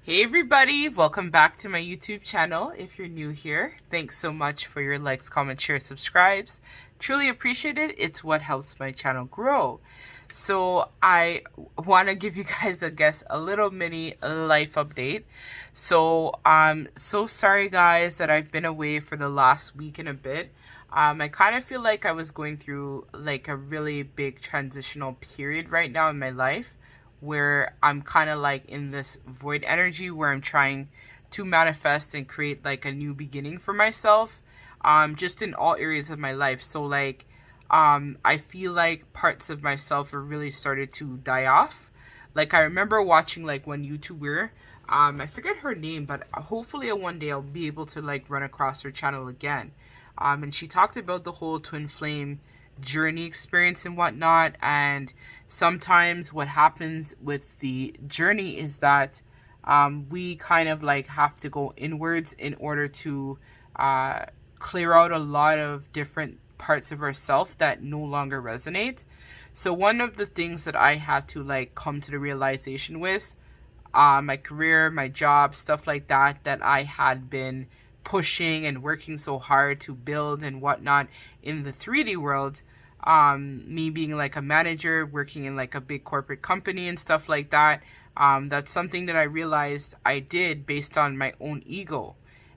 Hey everybody, welcome back to my YouTube channel. If you're new here, thanks so much for your likes, comments, shares, subscribes. Truly appreciate it. It's what helps my channel grow. So I want to give you guys, a little mini life update. So I'm so sorry guys that I've been away for the last week and a bit. I kind of feel like I was going through like a really big transitional period right now in my life, where I'm kind of like in this void energy where I'm trying to manifest and create like a new beginning for myself, just in all areas of my life. So like, I feel like parts of myself are really started to die off. Like I remember watching like one YouTuber, I forget her name, but hopefully one day I'll be able to like run across her channel again. And she talked about the whole twin flame journey experience and whatnot. And sometimes what happens with the journey is that we kind of like have to go inwards in order to clear out a lot of different parts of ourselves that no longer resonate. So one of the things that I had to like come to the realization with, my career, my job, stuff like that, that I had been pushing and working so hard to build and whatnot in the 3D world, me being like a manager, working in like a big corporate company and stuff like that, that's something that I realized I did based on my own ego.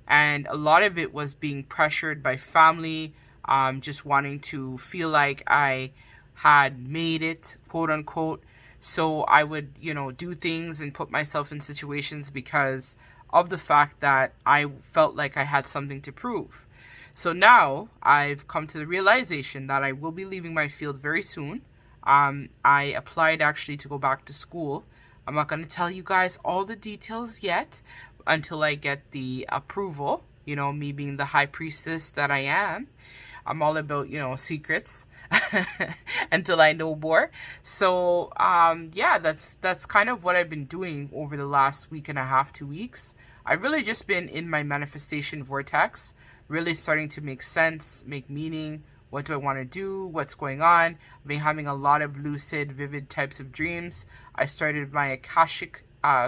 And a lot of it was being pressured by family, just wanting to feel like I had made it, quote unquote. So I would, do things and put myself in situations because of the fact that I felt like I had something to prove. So now I've come to the realization that I will be leaving my field very soon. I applied actually to go back to school. I'm not going to tell you guys all the details yet until I get the approval. Me being the high priestess that I am, I'm all about, secrets until I know more. So, yeah, that's kind of what I've been doing over the last week and a half, 2 weeks. I've really just been in my manifestation vortex, really starting to make sense, make meaning. What do I want to do? What's going on? I've been having a lot of lucid, vivid types of dreams. I started my Akashic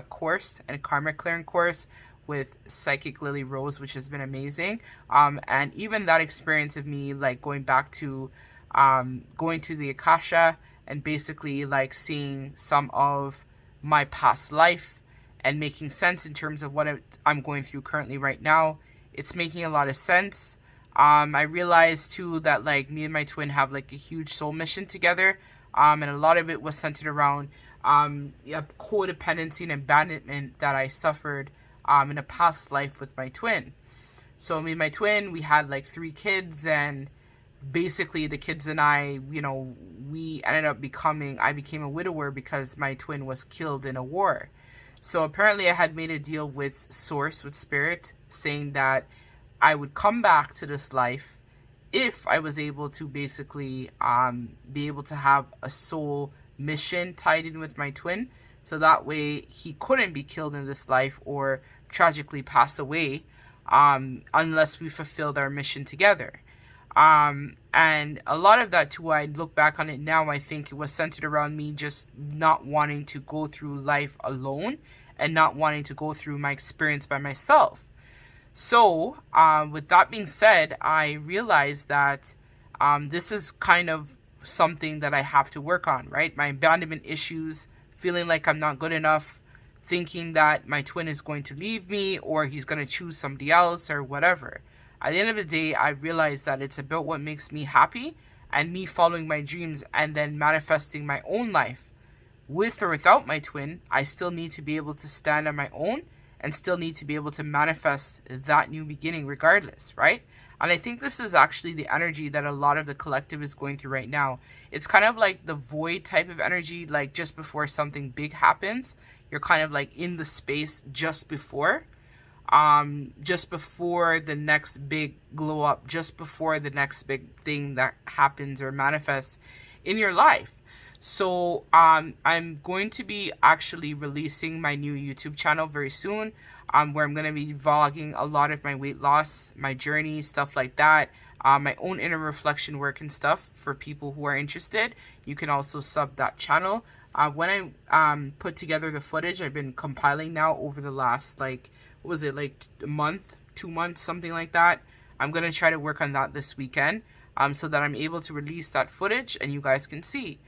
course and karma clearing course with Psychic Lily Rose, which has been amazing. And even that experience of me like going back to going to the Akasha and basically like seeing some of my past life and making sense in terms of what I'm going through currently right now. It's making a lot of sense. I realized too that like me and my twin have like a huge soul mission together. And a lot of it was centered around codependency and abandonment that I suffered in a past life with my twin. So me and my twin, we had like 3 kids, and basically the kids and I, we ended up I became a widower because my twin was killed in a war. So apparently I had made a deal with Source, with Spirit, saying that I would come back to this life if I was able to basically be able to have a soul mission tied in with my twin. So that way he couldn't be killed in this life or tragically pass away unless we fulfilled our mission together. And a lot of that too, I look back on it now, I think it was centered around me just not wanting to go through life alone and not wanting to go through my experience by myself. So, with that being said, I realized that this is kind of something that I have to work on, right? My abandonment issues, feeling like I'm not good enough, thinking that my twin is going to leave me or he's going to choose somebody else or whatever. At the end of the day, I realized that it's about what makes me happy and me following my dreams and then manifesting my own life. With or without my twin, I still need to be able to stand on my own and still need to be able to manifest that new beginning regardless, right? And I think this is actually the energy that a lot of the collective is going through right now. It's kind of like the void type of energy, like just before something big happens, you're kind of like in the space just before the next big glow up, just before the next big thing that happens or manifests in your life. So I'm going to be actually releasing my new YouTube channel very soon, where I'm going to be vlogging a lot of my weight loss, my journey, stuff like that. my own inner reflection work and stuff for people who are interested. You can also sub that channel. When I put together the footage, I've been compiling now over the last, like, what was it, like a month, 2 months, something like that. I'm going to try to work on that this weekend so that I'm able to release that footage and you guys can see.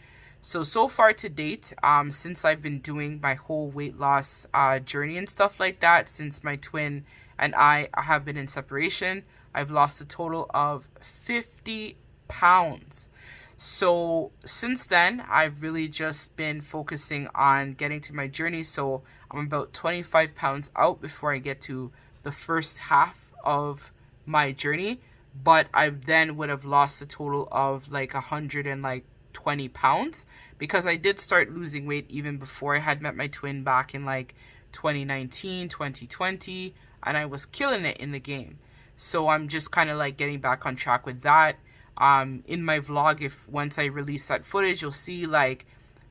So far to date, since I've been doing my whole weight loss journey and stuff like that, since my twin and I have been in separation, I've lost a total of 50 pounds. So since then, I've really just been focusing on getting to my journey. So I'm about 25 pounds out before I get to the first half of my journey. But I then would have lost a total of like 120 pounds because I did start losing weight even before I had met my twin back in like 2019, 2020, and I was killing it in the game. So I'm just kind of like getting back on track with that. In my vlog, if once I release that footage, you'll see like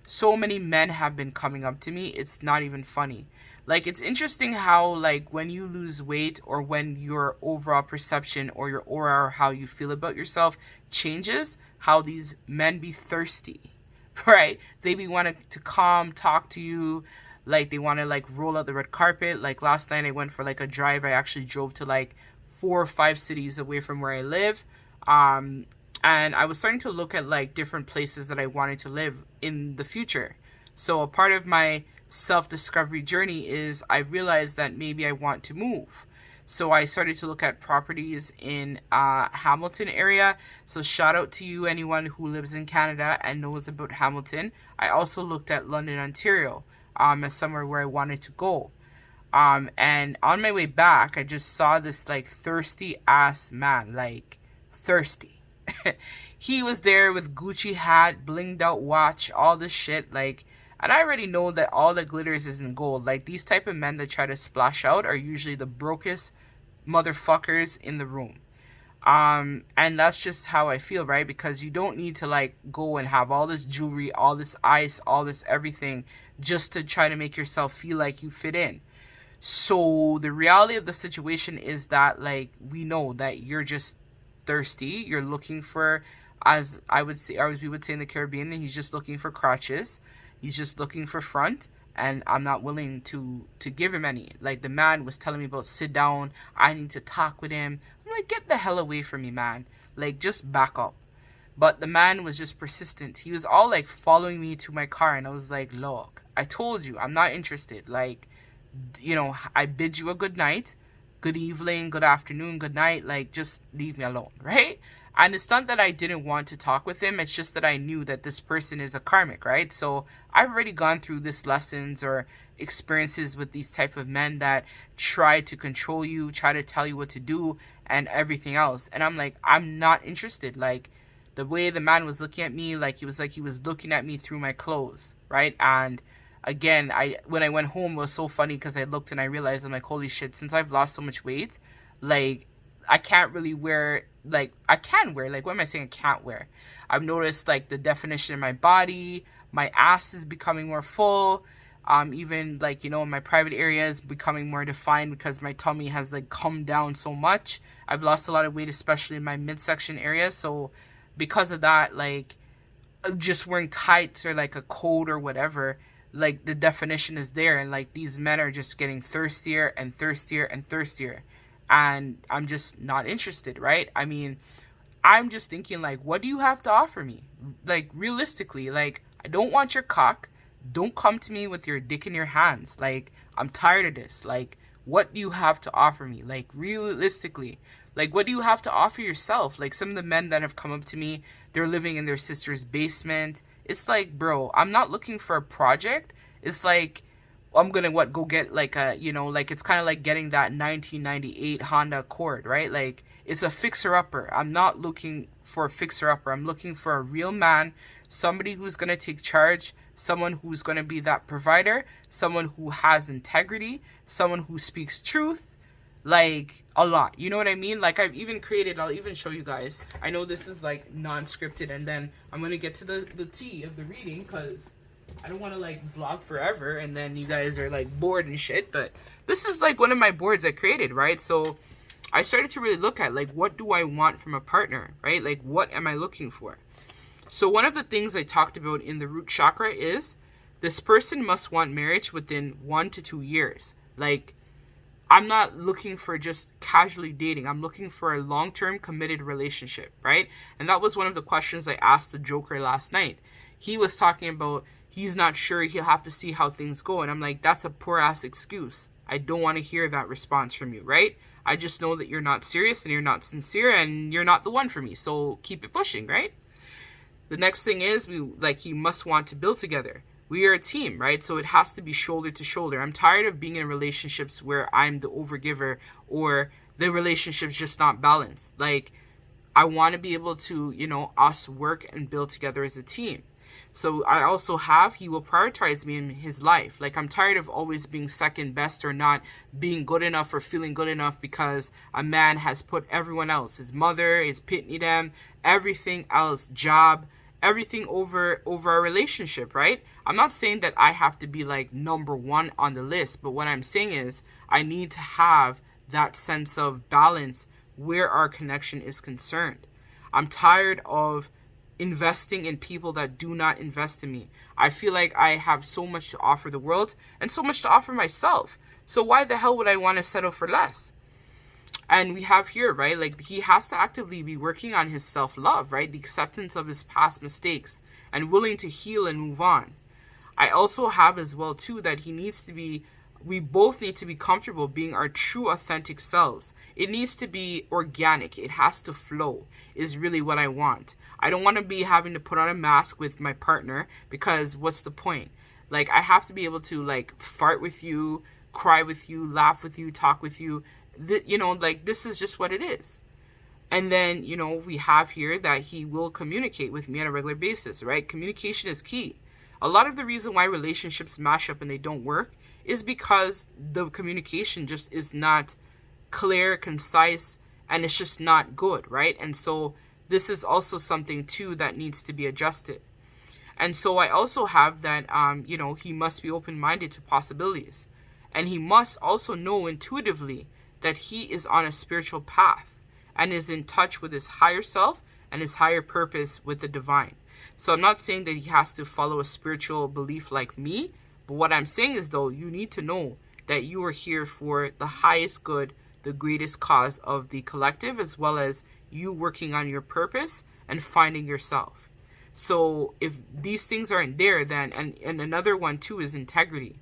so many men have been coming up to me. It's not even funny. Like, it's interesting how like when you lose weight or when your overall perception or your aura or how you feel about yourself changes, how these men be thirsty, right? They be wanting to come talk to you, like they want to like roll out the red carpet. Like last night I went for like a drive. I actually drove to like 4 or 5 cities away from where I live. And I was starting to look at like different places that I wanted to live in the future. So a part of my self-discovery journey is I realized that maybe I want to move. So I started to look at properties in Hamilton area. So shout out to you, anyone who lives in Canada and knows about Hamilton. I also looked at London, Ontario as somewhere where I wanted to go. And on my way back, I just saw this like thirsty ass man, like thirsty. He was there with Gucci hat, blinged out watch, all this shit, like, and I already know that all that glitters isn't gold. Like, these type of men that try to splash out are usually the brokest motherfuckers in the room. And that's just how I feel, right? Because you don't need to like go and have all this jewelry, all this ice, all this everything just to try to make yourself feel like you fit in. So the reality of the situation is that like we know that you're just thirsty. You're looking for, as I would say, or as we would say in the Caribbean, he's just looking for crotches. He's just looking for front, and I'm not willing to give him any. Like, the man was telling me about sit down, I need to talk with him. I'm like, get the hell away from me, man. Like, just back up. But the man was just persistent. He was all like following me to my car, and I was like, look, I told you, I'm not interested. Like, you know, I bid you a good night, good evening, good afternoon, good night. Like, just leave me alone, right? And it's not that I didn't want to talk with him. It's just that I knew that this person is a karmic, right? So I've already gone through this lessons or experiences with these type of men that try to control you, try to tell you what to do and everything else. And I'm like, I'm not interested. Like, the way the man was looking at me, like he was looking at me through my clothes, right? And again, when I went home, it was so funny because I looked and I realized, I'm like, holy shit, since I've lost so much weight, like, I can't really wear, like, I can wear, like, what am I saying I can't wear? I've noticed, like, the definition in my body, my ass is becoming more full, even, like, you know, my private area is becoming more defined because my tummy has, like, come down so much. I've lost a lot of weight, especially in my midsection area, so because of that, like, just wearing tights or, like, a coat or whatever, like, the definition is there, and, like, these men are just getting thirstier and thirstier and thirstier. And I'm just not interested, right? I mean, I'm just thinking, like, what do you have to offer me? Like, realistically, like, I don't want your cock. Don't come to me with your dick in your hands. Like, I'm tired of this. Like, what do you have to offer me? Like, realistically, like, what do you have to offer yourself? Like, some of the men that have come up to me, they're living in their sister's basement. It's like, bro, I'm not looking for a project. It's like, I'm gonna go get like a, you know, like, it's kind of like getting that 1998 Honda Accord, right? Like, it's a fixer-upper. I'm not looking for a fixer-upper. I'm looking for a real man, somebody who's gonna take charge, someone who's gonna be that provider, someone who has integrity, someone who speaks truth, like, a lot. You know what I mean? Like, I've even created, I'll even show you guys. I know this is like non-scripted, and then I'm gonna get to the tea of the reading because I don't want to like vlog forever and then you guys are like bored and shit, but this is like one of my boards I created, right? So I started to really look at, like, what do I want from a partner, right? Like, what am I looking for? So one of the things I talked about in the root chakra is this person must want marriage within 1 to 2 years. Like, I'm not looking for just casually dating. I'm looking for a long-term committed relationship, right? And that was one of the questions I asked the Joker last night. He was talking about he's not sure, he'll have to see how things go. And I'm like, that's a poor ass excuse. I don't want to hear that response from you, right? I just know that you're not serious and you're not sincere and you're not the one for me. So keep it pushing, right? The next thing is you must want to build together. We are a team, right? So it has to be shoulder to shoulder. I'm tired of being in relationships where I'm the overgiver or the relationship's just not balanced. Like, I want to be able to, us work and build together as a team. So I also he will prioritize me in his life. Like, I'm tired of always being second best or not being good enough or feeling good enough because a man has put everyone else, his mother, his pitney them, everything else, job, everything over our relationship, right? I'm not saying that I have to be like number one on the list, but what I'm saying is I need to have that sense of balance where our connection is concerned. I'm tired of investing in people that do not invest in me. I feel like I have so much to offer the world and so much to offer myself. So why the hell would I want to settle for less? And we have here, right, like he has to actively be working on his self-love, right? The acceptance of his past mistakes and willing to heal and move on. I also have as well, too, that we both need to be comfortable being our true, authentic selves. It needs to be organic. It has to flow is really what I want. I don't want to be having to put on a mask with my partner because what's the point? Like, I have to be able to, like, fart with you, cry with you, laugh with you, talk with you. This is just what it is. And then, we have here that he will communicate with me on a regular basis, right? Communication is key. A lot of the reason why relationships mash up and they don't work is because the communication just is not clear, concise, and it's just not good, right? And so this is also something, too, that needs to be adjusted. And so I also have that, he must be open-minded to possibilities. And he must also know intuitively that he is on a spiritual path and is in touch with his higher self and his higher purpose with the divine. So I'm not saying that he has to follow a spiritual belief like me, but what I'm saying is, though, you need to know that you are here for the highest good, the greatest cause of the collective, as well as you working on your purpose and finding yourself. So if these things aren't there, then, and another one, too, is integrity,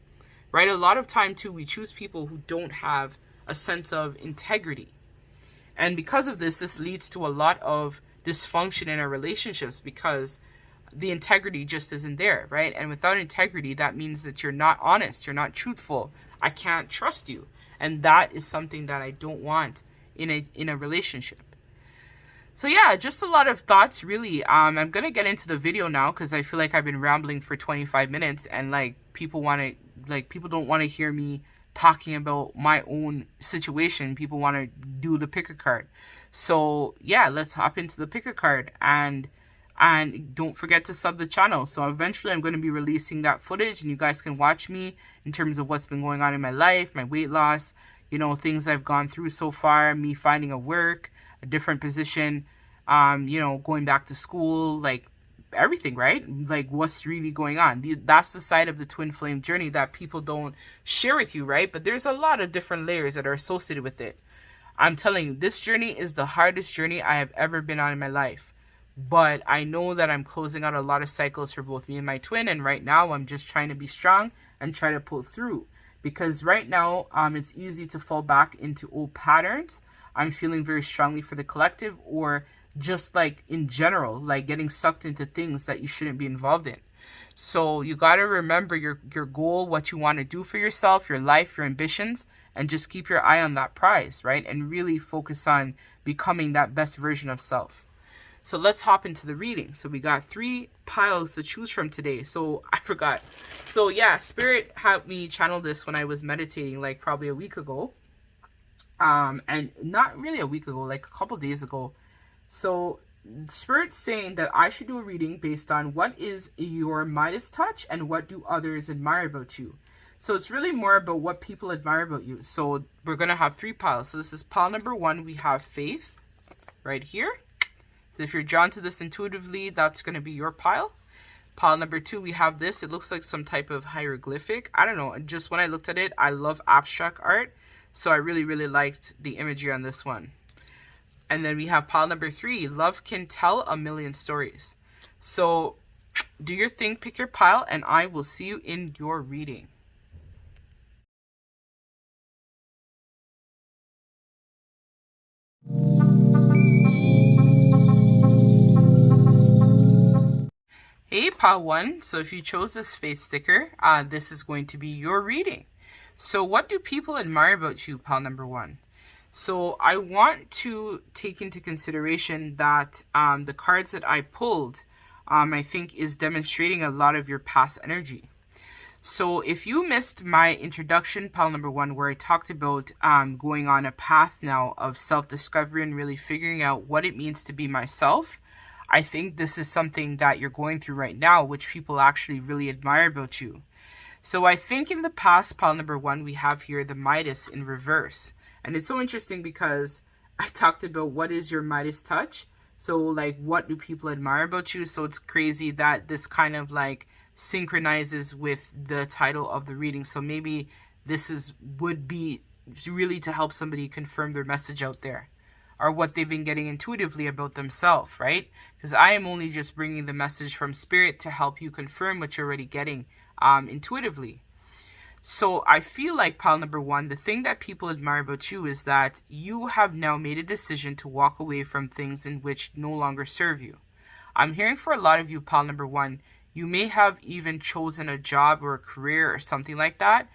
right? A lot of time, too, we choose people who don't have a sense of integrity. And because of this leads to a lot of dysfunction in our relationships because the integrity just isn't there, right? And without integrity, that means that you're not honest, you're not truthful. I can't trust you. And that is something that I don't want in a relationship. So yeah, just a lot of thoughts, really. I'm going to get into the video now because I feel like I've been rambling for 25 minutes and people don't want to hear me talking about my own situation. People want to do the pick a card. So yeah, let's hop into the pick a card and don't forget to sub the channel. So eventually I'm going to be releasing that footage and you guys can watch me in terms of what's been going on in my life, my weight loss, things I've gone through so far, me finding a work, a different position, going back to school, like everything, right? Like what's really going on. That's the side of the twin flame journey that people don't share with you, right? But there's a lot of different layers that are associated with it. I'm telling you, this journey is the hardest journey I have ever been on in my life. But I know that I'm closing out a lot of cycles for both me and my twin. And right now I'm just trying to be strong and try to pull through. Because right now it's easy to fall back into old patterns. I'm feeling very strongly for the collective, or just like in general, like getting sucked into things that you shouldn't be involved in. So you got to remember your goal, what you want to do for yourself, your life, your ambitions, and just keep your eye on that prize, right? And really focus on becoming that best version of self. So let's hop into the reading. So we got 3 piles to choose from today. So I forgot. So yeah, Spirit had me channel this when I was meditating, like probably a week ago. And not really a week ago, like a couple days ago. So Spirit's saying that I should do a reading based on what is your Midas touch and what do others admire about you. So it's really more about what people admire about you. So we're going to have 3 piles. So this is pile number 1. We have faith right here. So if you're drawn to this intuitively, that's going to be your pile. Pile number 2, we have this. It looks like some type of hieroglyphic. I don't know. Just when I looked at it, I love abstract art. So I really, really liked the imagery on this one. And then we have pile number 3. Love can tell a million stories. So do your thing, pick your pile, and I will see you in your reading. Hey, pile 1. So if you chose this face sticker, this is going to be your reading. So what do people admire about you, pile number 1? So I want to take into consideration that the cards that I pulled, I think is demonstrating a lot of your past energy. So if you missed my introduction, pile number 1, where I talked about going on a path now of self-discovery and really figuring out what it means to be myself, I think this is something that you're going through right now, which people actually really admire about you. So I think in the past, pile number 1, we have here the Midas in reverse. And it's so interesting because I talked about what is your Midas touch. So like, what do people admire about you? So it's crazy that this kind of like synchronizes with the title of the reading. So maybe this would be really to help somebody confirm their message out there, or what they've been getting intuitively about themselves, right? Because I am only just bringing the message from spirit to help you confirm what you're already getting intuitively. So I feel like, pile number 1, the thing that people admire about you is that you have now made a decision to walk away from things in which no longer serve you. I'm hearing for a lot of you, pile number 1, you may have even chosen a job or a career or something like that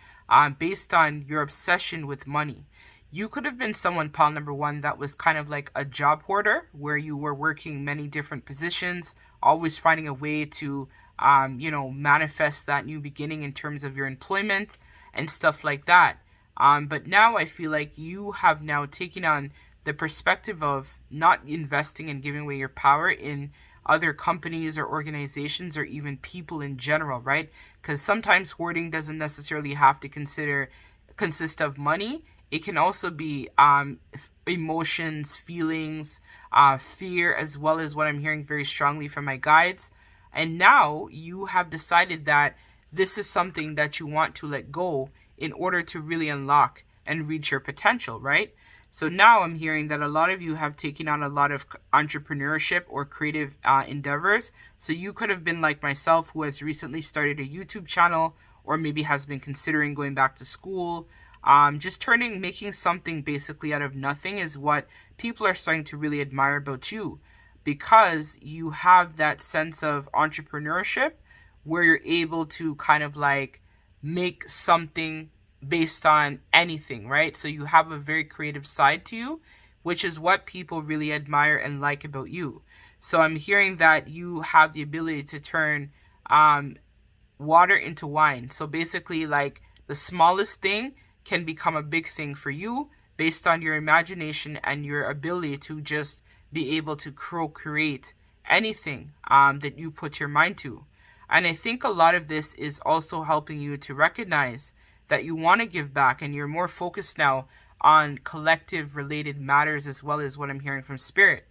based on your obsession with money. You could have been someone, pile number 1, that was kind of like a job hoarder, where you were working many different positions, always finding a way to manifest that new beginning in terms of your employment and stuff like that. But now I feel like you have now taken on the perspective of not investing and giving away your power in other companies or organizations or even people in general, right? Because sometimes hoarding doesn't necessarily have to consist of money. It can also be emotions, feelings, fear, as well as what I'm hearing very strongly from my guides. And now you have decided that this is something that you want to let go in order to really unlock and reach your potential, right? So now I'm hearing that a lot of you have taken on a lot of entrepreneurship or creative endeavors. So you could have been like myself, who has recently started a YouTube channel, or maybe has been considering going back to school. Just making something basically out of nothing is what people are starting to really admire about you, because you have that sense of entrepreneurship where you're able to kind of like make something based on anything, right? So you have a very creative side to you, which is what people really admire and like about you. So I'm hearing that you have the ability to turn water into wine. So basically, like, the smallest thing can become a big thing for you based on your imagination and your ability to just be able to create anything that you put your mind to. And I think a lot of this is also helping you to recognize that you want to give back, and you're more focused now on collective related matters, as well as what I'm hearing from spirit.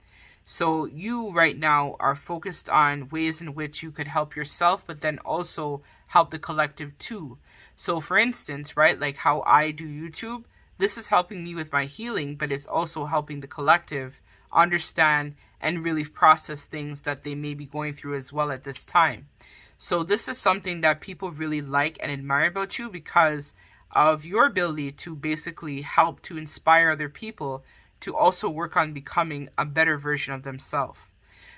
So you right now are focused on ways in which you could help yourself, but then also help the collective too. So for instance, right, like how I do YouTube, this is helping me with my healing, but it's also helping the collective understand and really process things that they may be going through as well at this time. So this is something that people really like and admire about you, because of your ability to basically help to inspire other people to also work on becoming a better version of themselves.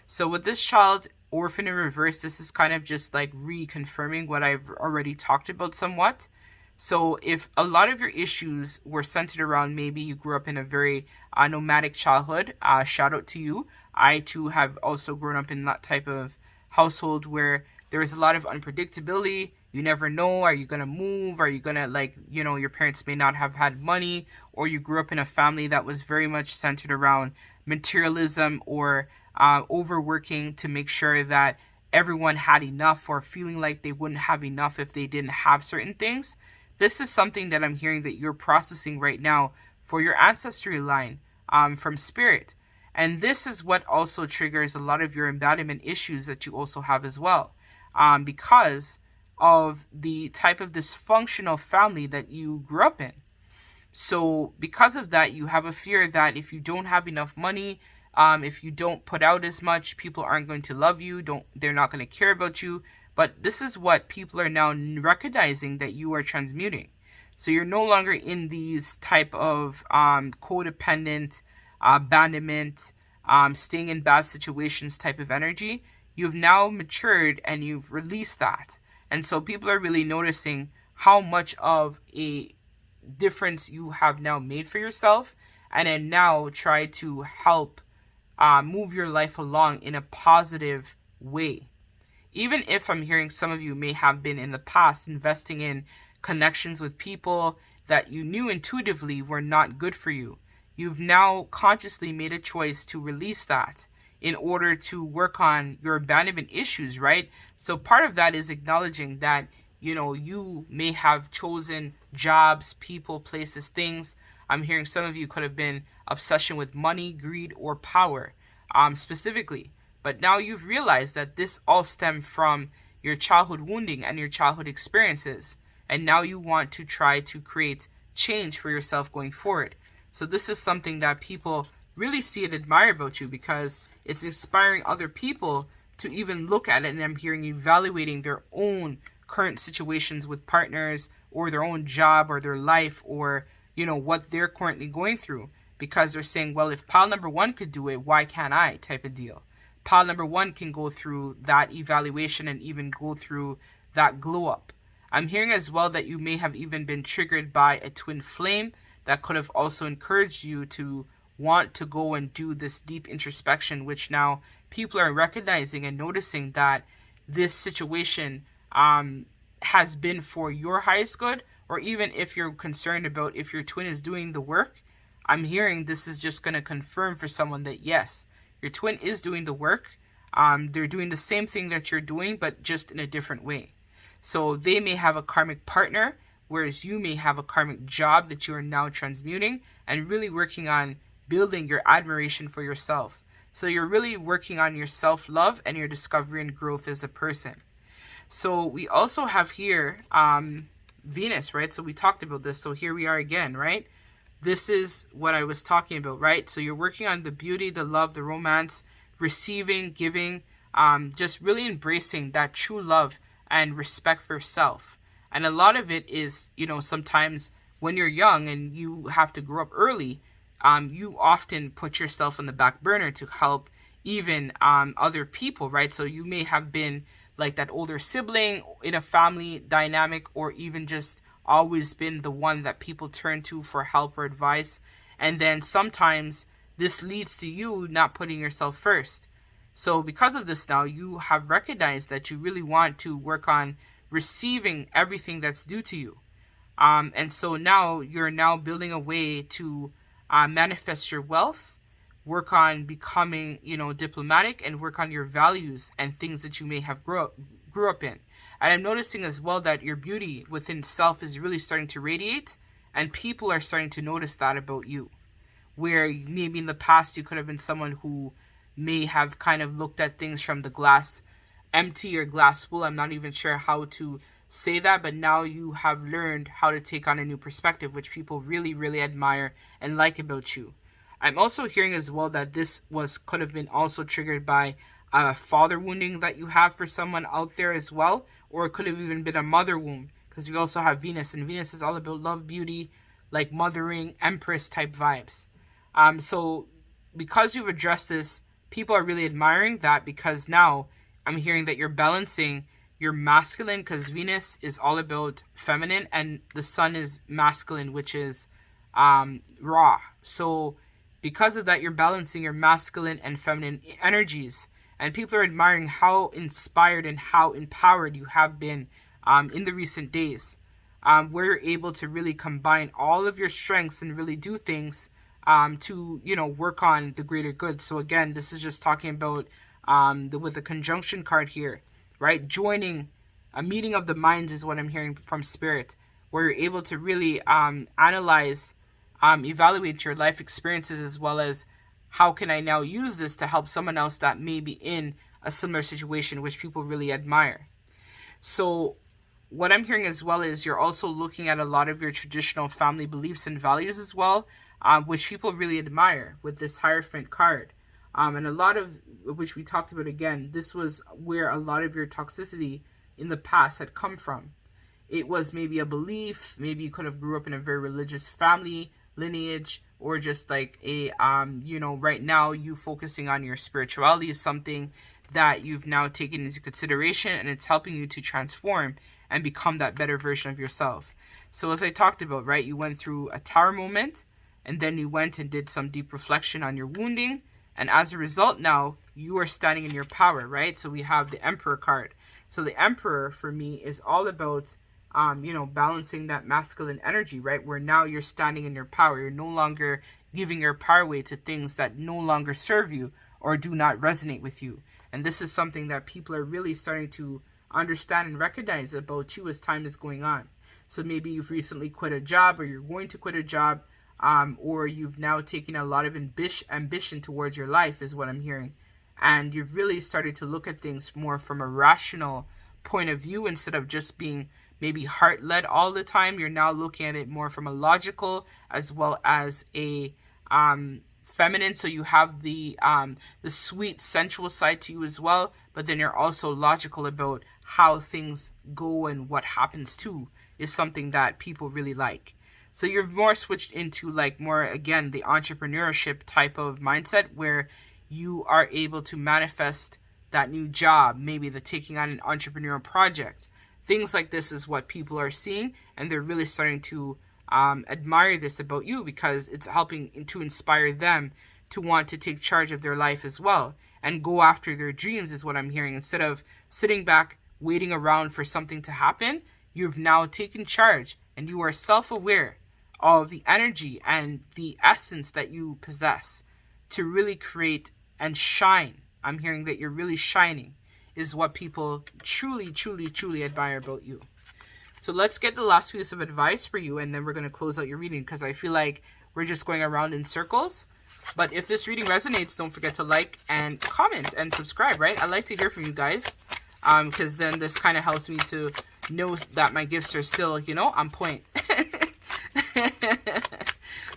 So with this child orphan in reverse, this is kind of just like reconfirming what I've already talked about somewhat. So if a lot of your issues were centered around, maybe you grew up in a very nomadic childhood, shout out to you. I too have also grown up in that type of household where there is a lot of unpredictability. You never know, are you going to move? Are you going to, your parents may not have had money, or you grew up in a family that was very much centered around materialism or overworking to make sure that everyone had enough, or feeling like they wouldn't have enough if they didn't have certain things. this is something that I'm hearing that you're processing right now for your ancestry line from spirit. And this is what also triggers a lot of your embodiment issues that you also have as well, because of the type of dysfunctional family that you grew up in. So because of that, you have a fear that if you don't have enough money, if you don't put out as much, people aren't going to love you. They're not going to care about you. But this is what people are now recognizing that you are transmuting. So you're no longer in these type of codependent, abandonment, staying in bad situations type of energy. You've now matured and you've released that. And so people are really noticing how much of a difference you have now made for yourself, and then now try to help move your life along in a positive way. Even if I'm hearing some of you may have been in the past investing in connections with people that you knew intuitively were not good for you, you've now consciously made a choice to release that in order to work on your abandonment issues, right? So part of that is acknowledging that, you know, you may have chosen jobs, people, places, things. I'm hearing some of you could have been obsession with money, greed, or power, specifically. But now you've realized that this all stemmed from your childhood wounding and your childhood experiences. And now you want to try to create change for yourself going forward. So this is something that people really see and admire about you, because it's inspiring other people to even look at it. And I'm hearing evaluating their own current situations with partners, or their own job, or their life, or, you know, what they're currently going through, because they're saying, well, if pile number one could do it, why can't I, type of deal. Pile number one can go through that evaluation and even go through that glow up. I'm hearing as well that you may have even been triggered by a twin flame that could have also encouraged you to want to go and do this deep introspection, which now people are recognizing and noticing that this situation has been for your highest good. Or even if you're concerned about if your twin is doing the work, I'm hearing this is just going to confirm for someone that yes, your twin is doing the work. They're doing the same thing that you're doing, but just in a different way. So they may have a karmic partner, whereas you may have a karmic job that you are now transmuting and really working on building your admiration for yourself. So you're really working on your self-love and your discovery and growth as a person. So we also have here Venus, right? So we talked about this. So here we are again, right? This is what I was talking about, right? So you're working on the beauty, the love, the romance, receiving, giving, just really embracing that true love and respect for self. And a lot of it is, you know, sometimes when you're young and you have to grow up early, you often put yourself on the back burner to help even other people, right? So you may have been like that older sibling in a family dynamic, or even just always been the one that people turn to for help or advice. And then sometimes this leads to you not putting yourself first. So because of this now, you have recognized that you really want to work on receiving everything that's due to you. And so now you're now building a way to manifest your wealth, work on becoming, you know, diplomatic, and work on your values and things that you may have grew up in. And I'm noticing as well that your beauty within self is really starting to radiate, and people are starting to notice that about you. Where maybe in the past you could have been someone who may have kind of looked at things from the glass empty or glass full. I'm not even sure how to say that, but now you have learned how to take on a new perspective, which people really, really admire and like about you. I'm also hearing as well that this could have been also triggered by a father wounding that you have for someone out there as well, or it could have even been a mother wound, because we also have Venus, and Venus is all about love, beauty, like mothering, empress type vibes. So because you've addressed this, people are really admiring that, because now I'm hearing that you're balancing your masculine, because Venus is all about feminine and the sun is masculine, which is raw. So because of that, you're balancing your masculine and feminine energies, and people are admiring how inspired and how empowered you have been in the recent days, where you're able to really combine all of your strengths and really do things to, you know, work on the greater good. So again, this is just talking about with the conjunction card here, right? Joining a meeting of the minds is what I'm hearing from spirit, where you're able to really analyze, evaluate your life experiences, as well as how can I now use this to help someone else that may be in a similar situation, which people really admire. So what I'm hearing as well is you're also looking at a lot of your traditional family beliefs and values as well, which people really admire with this Hierophant card. And a lot of which we talked about again, this was where a lot of your toxicity in the past had come from. It was maybe a belief, maybe you could have grew up in a very religious family, lineage, or just like a, right now you focusing on your spirituality is something that you've now taken into consideration, and it's helping you to transform and become that better version of yourself. So as I talked about, right, you went through a tower moment, and then you went and did some deep reflection on your wounding, and as a result now you are standing in your power, right? So we have the Emperor card. So the Emperor for me is all about balancing that masculine energy, right? Where now you're standing in your power. You're no longer giving your power away to things that no longer serve you or do not resonate with you. And this is something that people are really starting to understand and recognize about you as time is going on. So maybe you've recently quit a job, or you're going to quit a job, or you've now taken a lot of ambition towards your life is what I'm hearing. And you've really started to look at things more from a rational point of view instead of just being maybe heart-led all the time. You're now looking at it more from a logical as well as a feminine. So you have the sweet sensual side to you as well, but then you're also logical about how things go and what happens too is something that people really like. So you're more switched into like more, again, the entrepreneurship type of mindset where you are able to manifest that new job, maybe the taking on an entrepreneurial project. Things like this is what people are seeing, and they're really starting to admire this about you because it's helping to inspire them to want to take charge of their life as well and go after their dreams is what I'm hearing. Instead of sitting back waiting around for something to happen, you've now taken charge and you are self-aware of the energy and the essence that you possess to really create and shine. I'm hearing that you're really shining is what people truly, truly, truly admire about you. So let's get the last piece of advice for you, and then we're going to close out your reading because I feel like we're just going around in circles. But if this reading resonates, don't forget to like and comment and subscribe, right? I like to hear from you guys because then this kind of helps me to know that my gifts are still, on point.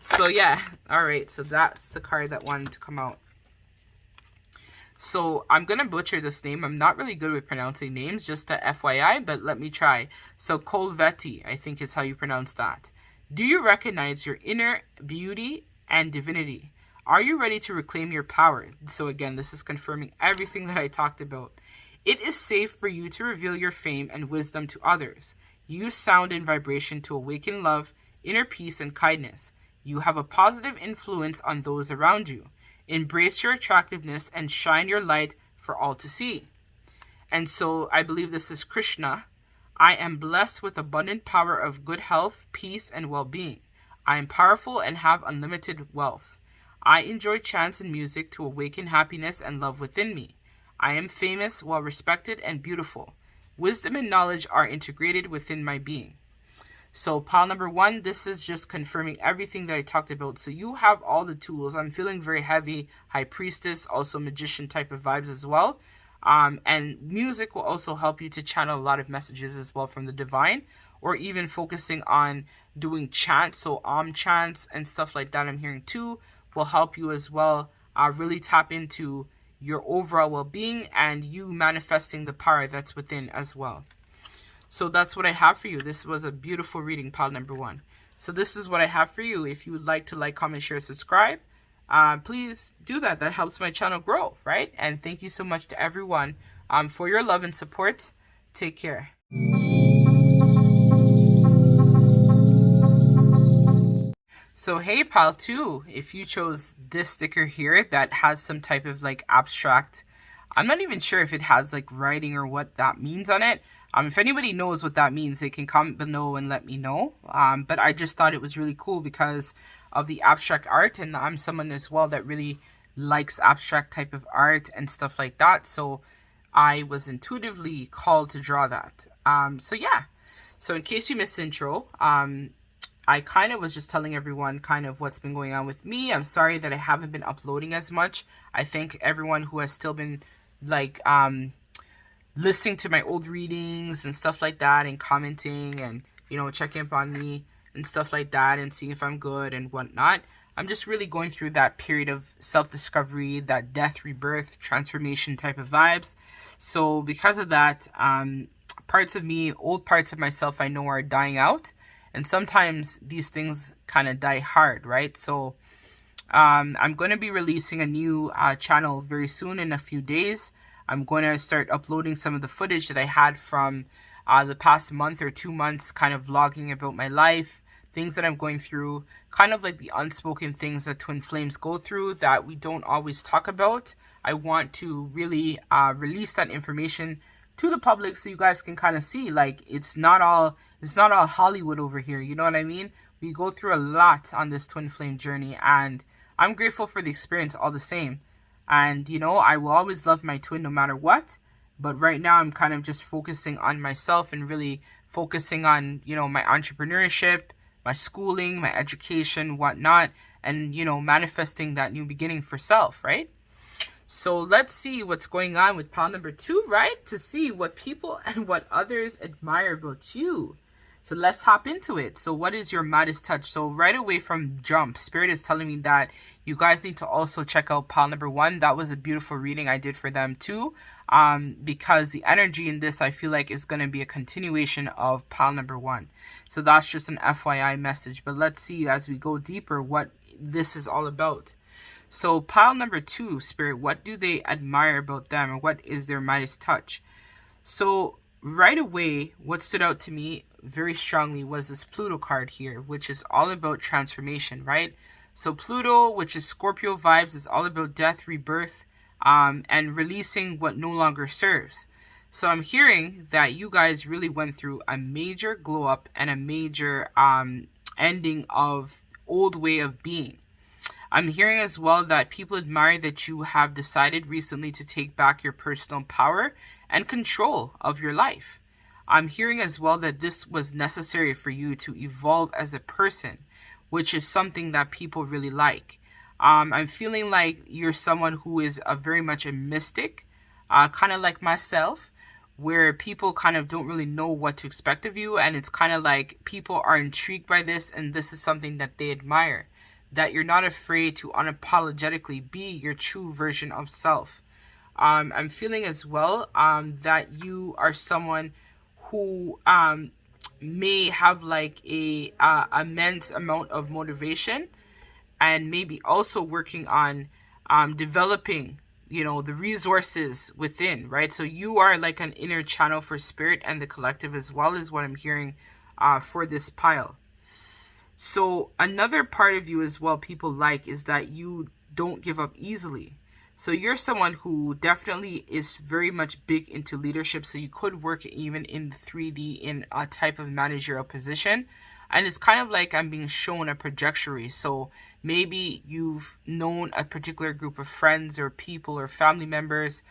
So yeah, all right. So that's the card that wanted to come out. So I'm going to butcher this name. I'm not really good with pronouncing names, just a FYI, but let me try. So Kolveti, I think is how you pronounce that. Do you recognize your inner beauty and divinity? Are you ready to reclaim your power? So again, this is confirming everything that I talked about. It is safe for you to reveal your fame and wisdom to others. Use sound and vibration to awaken love, inner peace, and kindness. You have a positive influence on those around you. Embrace your attractiveness and shine your light for all to see. And so I believe this is Krishna. I am blessed with abundant power of good health, peace, and well-being. I am powerful and have unlimited wealth. I enjoy chants and music to awaken happiness and love within me. I am famous, well-respected, and beautiful. Wisdom and knowledge are integrated within my being. So pile number 1, this is just confirming everything that I talked about. So you have all the tools. I'm feeling very heavy High Priestess, also magician type of vibes as well. And music will also help you to channel a lot of messages as well from the divine, or even focusing on doing chants. So chants and stuff like that I'm hearing too will help you as well really tap into your overall well-being and you manifesting the power that's within as well. So that's what I have for you. This was a beautiful reading, pile number 1. So this is what I have for you. If you would like to like, comment, share, subscribe, please do that. That helps my channel grow, right? And thank you so much to everyone for your love and support. Take care. So hey, pile 2, if you chose this sticker here that has some type of like abstract, I'm not even sure if it has like writing or what that means on it. If anybody knows what that means, they can comment below and let me know. But I just thought it was really cool because of the abstract art, and I'm someone as well that really likes abstract type of art and stuff like that. So I was intuitively called to draw that. So yeah. So in case you missed intro, I kind of was just telling everyone kind of what's been going on with me. I'm sorry that I haven't been uploading as much. I thank everyone who has still been like listening to my old readings and stuff like that, and commenting and, you know, checking up on me and stuff like that, and seeing if I'm good and whatnot. I'm just really going through that period of self-discovery, that death, rebirth, transformation type of vibes. So because of that, parts of me, old parts of myself I know are dying out. And sometimes these things kind of die hard, right? So I'm going to be releasing a new channel very soon, in a few days. I'm going to start uploading some of the footage that I had from the past month or 2 months, kind of vlogging about my life, things that I'm going through, kind of like the unspoken things that twin flames go through that we don't always talk about. I want to really release that information to the public so you guys can kind of see, like, it's not all Hollywood over here, you know what I mean? We go through a lot on this twin flame journey, and I'm grateful for the experience all the same. And, you know, I will always love my twin no matter what. But right now I'm kind of just focusing on myself and really focusing on, you know, my entrepreneurship, my schooling, my education, whatnot, and, you know, manifesting that new beginning for self, right? So let's see what's going on with pile number 2, right? To see what people and what others admire about you. So let's hop into it. So what is your Midas touch? So right away from jump, Spirit is telling me that you guys need to also check out pile number 1. That was a beautiful reading I did for them too. Because the energy in this, I feel like, is going to be a continuation of pile number 1. So that's just an FYI message. But let's see as we go deeper what this is all about. So pile number 2, Spirit, what do they admire about them, or what is their Midas touch? So right away, what stood out to me very strongly was this Pluto card here, which is all about transformation, right? So Pluto, which is Scorpio vibes, is all about death, rebirth, and releasing what no longer serves. So I'm hearing that you guys really went through a major glow up and a major ending of old way of being. I'm hearing as well that people admire that you have decided recently to take back your personal power and control of your life. I'm hearing as well that this was necessary for you to evolve as a person, which is something that people really like. I'm feeling like you're someone who is very much a mystic, kind of like myself, where people kind of don't really know what to expect of you. And it's kind of like people are intrigued by this, and this is something that they admire. That you're not afraid to unapologetically be your true version of self. I'm feeling as well that you are someone who may have like a immense amount of motivation, and maybe also working on developing, you know, the resources within, right? So you are like an inner channel for spirit and the collective as well, is what I'm hearing for this pile. So another part of you as well people like is that you don't give up easily. So you're someone who definitely is very much big into leadership. So you could work even in 3D in a type of managerial position. And it's kind of like I'm being shown a trajectory. So maybe you've known a particular group of friends or people or family members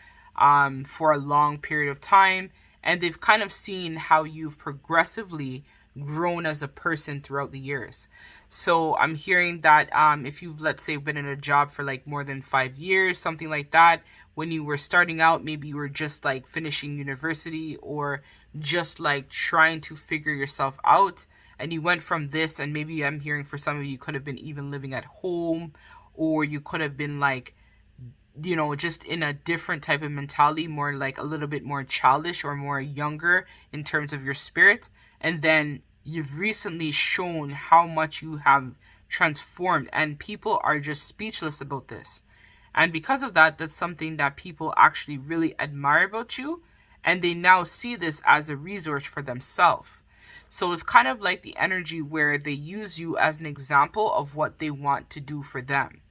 for a long period of time. And they've kind of seen how you've progressively grown as a person throughout the years. So I'm hearing that if you've, let's say, been in a job for like more than 5 years, something like that, when you were starting out, maybe you were just like finishing university or just like trying to figure yourself out, and you went from this, and maybe I'm hearing for some of you could have been even living at home, or you could have been like, you know, just in a different type of mentality, more like a little bit more childish or more younger in terms of your spirit. And then you've recently shown how much you have transformed, and people are just speechless about this. And because of that, that's something that people actually really admire about you, and they now see this as a resource for themselves. So it's kind of like the energy where they use you as an example of what they want to do for them.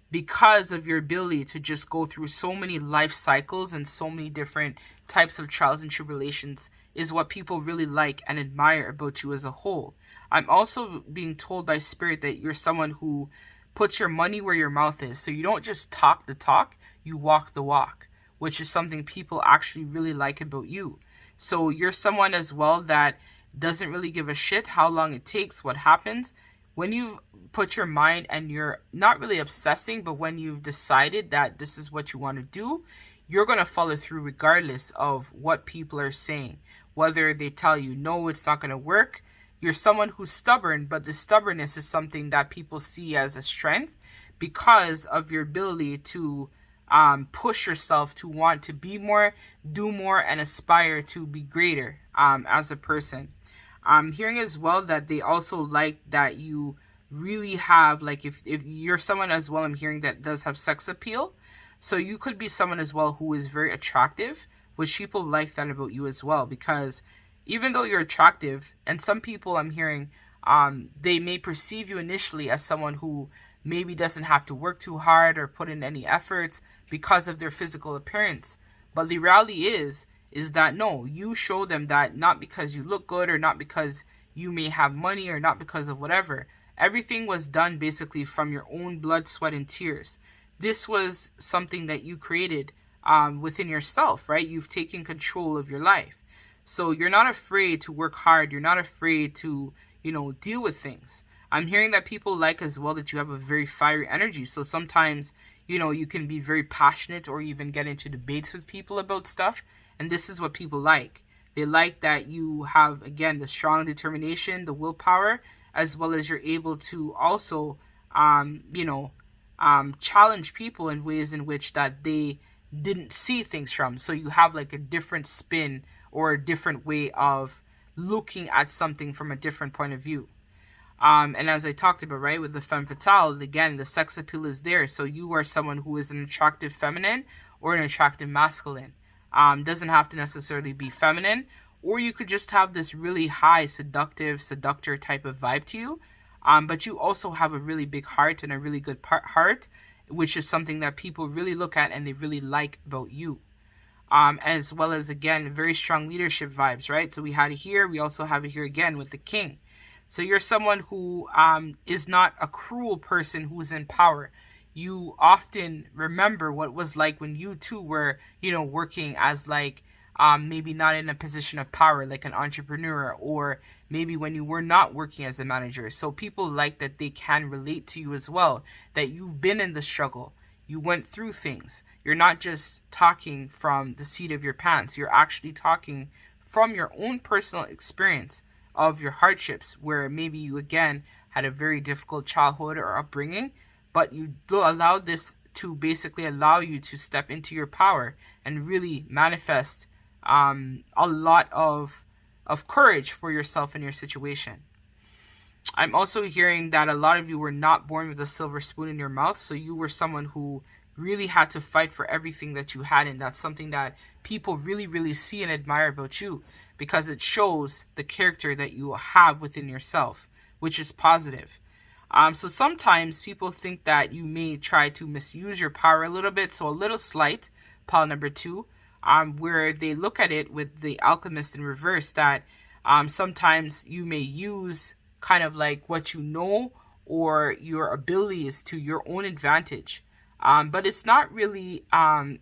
Because of your ability to just go through so many life cycles and so many different types of trials and tribulations is what people really like and admire about you as a whole. I'm also being told by Spirit that you're someone who puts your money where your mouth is. So you don't just talk the talk, you walk the walk, which is something people actually really like about you. So you're someone as well that doesn't really give a shit how long it takes, what happens. When you've put your mind and you're not really obsessing, but when you've decided that this is what you want to do, you're going to follow through regardless of what people are saying. Whether they tell you, no, it's not going to work. You're someone who's stubborn, but the stubbornness is something that people see as a strength because of your ability to push yourself to want to be more, do more, and aspire to be greater as a person. I'm hearing as well that they also like that you really have, like, if you're someone as well, I'm hearing that does have sex appeal. So you could be someone as well who is very attractive, which people like that about you as well, because even though you're attractive, and some people I'm hearing, they may perceive you initially as someone who maybe doesn't have to work too hard or put in any efforts because of their physical appearance. But the reality is that no, you show them that not because you look good or not because you may have money or not because of whatever. Everything was done basically from your own blood, sweat, and tears. This was something that you created within yourself, right? You've taken control of your life. So you're not afraid to work hard. You're not afraid to, deal with things. I'm hearing that people like as well that you have a very fiery energy. So sometimes, you can be very passionate or even get into debates with people about stuff. And this is what people like. They like that you have, again, the strong determination, the willpower, as well as you're able to also, challenge people in ways in which that they didn't see things from. So you have like a different spin or a different way of looking at something from a different point of view. And as I talked about, right, with the femme fatale, again, the sex appeal is there. So you are someone who is an attractive feminine or an attractive masculine. Doesn't have to necessarily be feminine, or you could just have this really high seductor type of vibe to you. But you also have a really big heart and a really good heart, which is something that people really look at and they really like about you. As well as, again, very strong leadership vibes, right? So we had it here. We also have it here again with the king. So you're someone who is not a cruel person who's in power. You often remember what it was like when you too were, working as like maybe not in a position of power, like an entrepreneur, or maybe when you were not working as a manager. So people like that they can relate to you as well, that you've been in the struggle. You went through things. You're not just talking from the seat of your pants. You're actually talking from your own personal experience of your hardships, where maybe you, again, had a very difficult childhood or upbringing, but you allow this to basically allow you to step into your power and really manifest a lot of courage for yourself and your situation. I'm also hearing that a lot of you were not born with a silver spoon in your mouth, so you were someone who really had to fight for everything that you had, and that's something that people really, really see and admire about you, because it shows the character that you have within yourself, which is positive. So sometimes people think that you may try to misuse your power a little bit. So a little slight, pile number 2, where they look at it with the alchemist in reverse, that sometimes you may use kind of like what you know or your abilities to your own advantage. But it's not really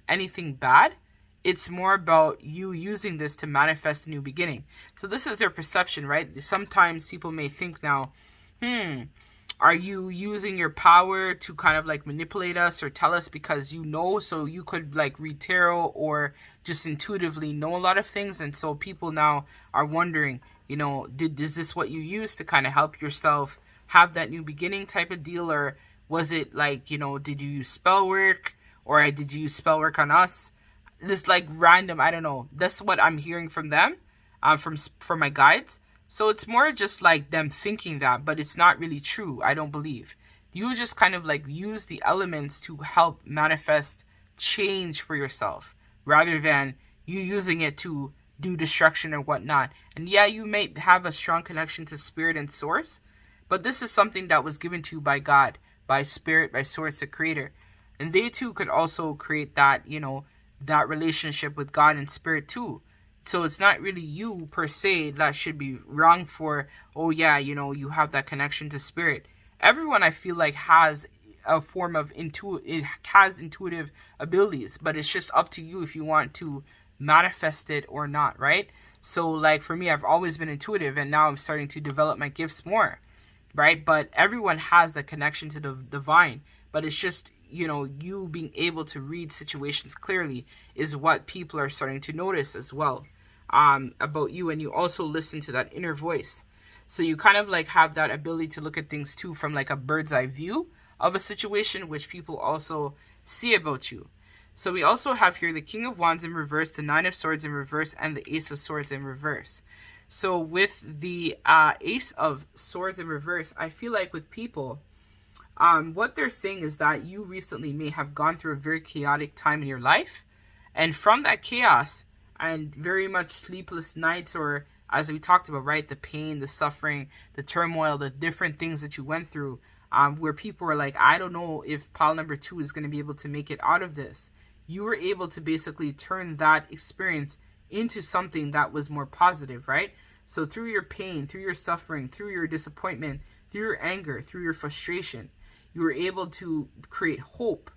anything bad. It's more about you using this to manifest a new beginning. So this is their perception, right? Sometimes people may think now, are you using your power to kind of like manipulate us or tell us because you know, so you could like read tarot or just intuitively know a lot of things? And so people now are wondering, is this what you use to kind of help yourself have that new beginning type of deal? Or was it like, did you use spell work, or did you use spell work on us? This like random, I don't know. That's what I'm hearing from them, from my guides. So it's more just like them thinking that, but it's not really true, I don't believe. You just kind of like use the elements to help manifest change for yourself, rather than you using it to do destruction or whatnot. And yeah, you may have a strong connection to spirit and source, but this is something that was given to you by God, by spirit, by source, the creator. And they too could also create that, that relationship with God and spirit too. So it's not really you per se that should be wrong for, oh yeah, you have that connection to spirit. Everyone, I feel like, has a form of intuitive abilities, but it's just up to you if you want to manifest it or not, right? So like for me, I've always been intuitive, and now I'm starting to develop my gifts more, right? But everyone has the connection to the divine, but it's just, you know, you being able to read situations clearly is what people are starting to notice as well, about you. And you also listen to that inner voice. So you kind of like have that ability to look at things too from like a bird's eye view of a situation, which people also see about you. So we also have here the King of Wands in reverse, the Nine of Swords in reverse, and the Ace of Swords in reverse. So with the Ace of Swords in reverse, I feel like with people, what they're saying is that you recently may have gone through a very chaotic time in your life. And from that chaos and very much sleepless nights, or as we talked about, right, the pain, the suffering, the turmoil, the different things that you went through, where people were like, I don't know if pile number 2 is going to be able to make it out of this. You were able to basically turn that experience into something that was more positive, right? So through your pain, through your suffering, through your disappointment, through your anger, through your frustration, you were able to create hope.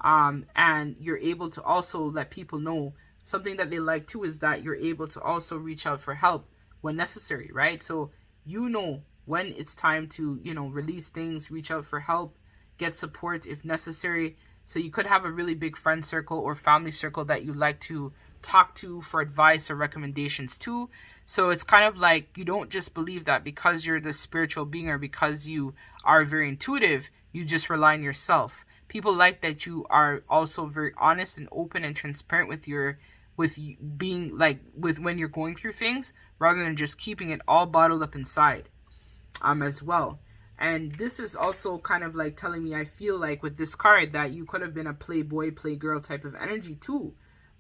And you're able to also let people know something that they like too, is that you're able to also reach out for help when necessary, right? So you know when it's time to, you know, release things, reach out for help, get support if necessary. So you could have a really big friend circle or family circle that you like to talk to for advice or recommendations too. So it's kind of like you don't just believe that because you're the spiritual being or because you are very intuitive, you just rely on yourself. People like that you are also very honest and open and transparent with being like with when you're going through things, rather than just keeping it all bottled up inside, as well. And this is also kind of like telling me, I feel like with this card, that you could have been a playboy, playgirl type of energy too.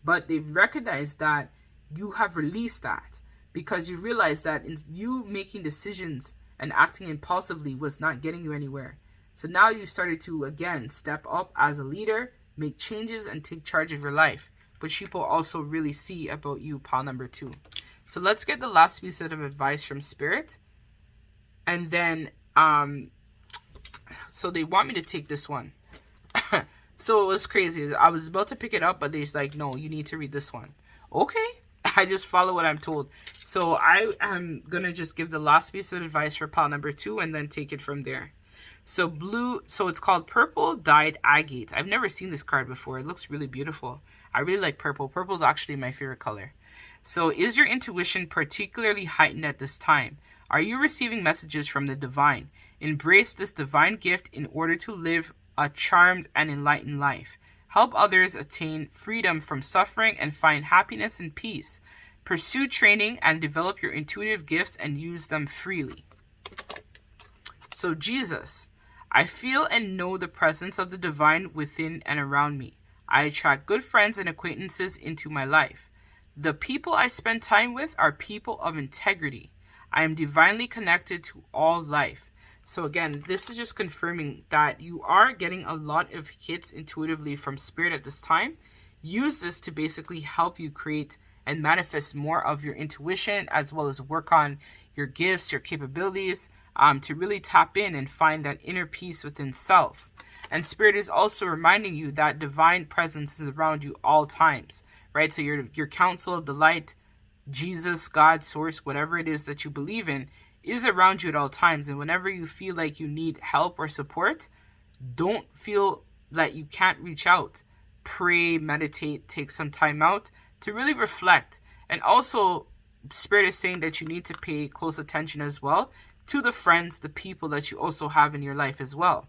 But they've recognized that you have released that because you realized that in you making decisions and acting impulsively was not getting you anywhere. So now you started to, again, step up as a leader, make changes, and take charge of your life, which people also really see about you, pile number 2. So let's get the last piece of advice from Spirit. And then, so they want me to take this one. So it was crazy. I was about to pick it up, but they're like, no, you need to read this one. Okay. I just follow what I'm told. So I am going to just give the last piece of advice for pile number 2 and then take it from there. So blue, so it's called Purple Dyed Agate. I've never seen this card before. It looks really beautiful. I really like purple. Purple is actually my favorite color. So is your intuition particularly heightened at this time? Are you receiving messages from the divine? Embrace this divine gift in order to live a charmed and enlightened life. Help others attain freedom from suffering and find happiness and peace. Pursue training and develop your intuitive gifts and use them freely. So Jesus, I feel and know the presence of the divine within and around me. I attract good friends and acquaintances into my life. The people I spend time with are people of integrity. I am divinely connected to all life. So again, this is just confirming that you are getting a lot of hits intuitively from Spirit at this time. Use this to basically help you create and manifest more of your intuition, as well as work on your gifts, your capabilities, to really tap in and find that inner peace within self. And Spirit is also reminding you that divine presence is around you all times, right? So your counsel of the light, Jesus, God, source, whatever it is that you believe in, is around you at all times. And whenever you feel like you need help or support, don't feel that you can't reach out. Pray, meditate, take some time out to really reflect. And also, Spirit is saying that you need to pay close attention as well to the friends, the people that you also have in your life as well.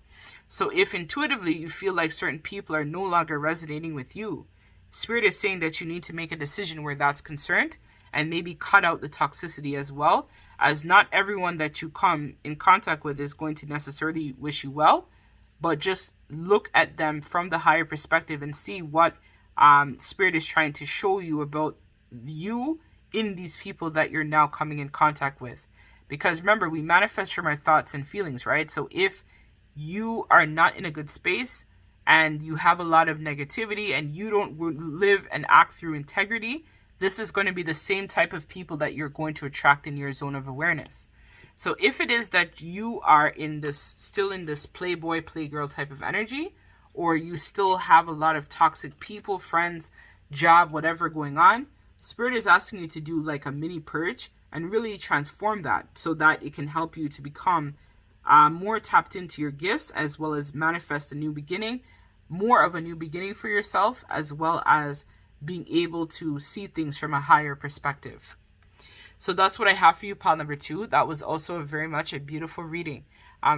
So if intuitively you feel like certain people are no longer resonating with you, Spirit is saying that you need to make a decision where that's concerned, and maybe cut out the toxicity as well, as not everyone that you come in contact with is going to necessarily wish you well, but just look at them from the higher perspective and see what Spirit is trying to show you about you in these people that you're now coming in contact with. Because remember, we manifest from our thoughts and feelings, right? So if you are not in a good space and you have a lot of negativity and you don't live and act through integrity, this is going to be the same type of people that you're going to attract in your zone of awareness. So if it is that you are still in this playboy, playgirl type of energy, or you still have a lot of toxic people, friends, job, whatever going on, Spirit is asking you to do like a mini purge and really transform that so that it can help you to become more tapped into your gifts, as well as manifest a new beginning, more of a new beginning for yourself, as well as being able to see things from a higher perspective. So that's what I have for you, pile number 2. That was also very much a beautiful reading.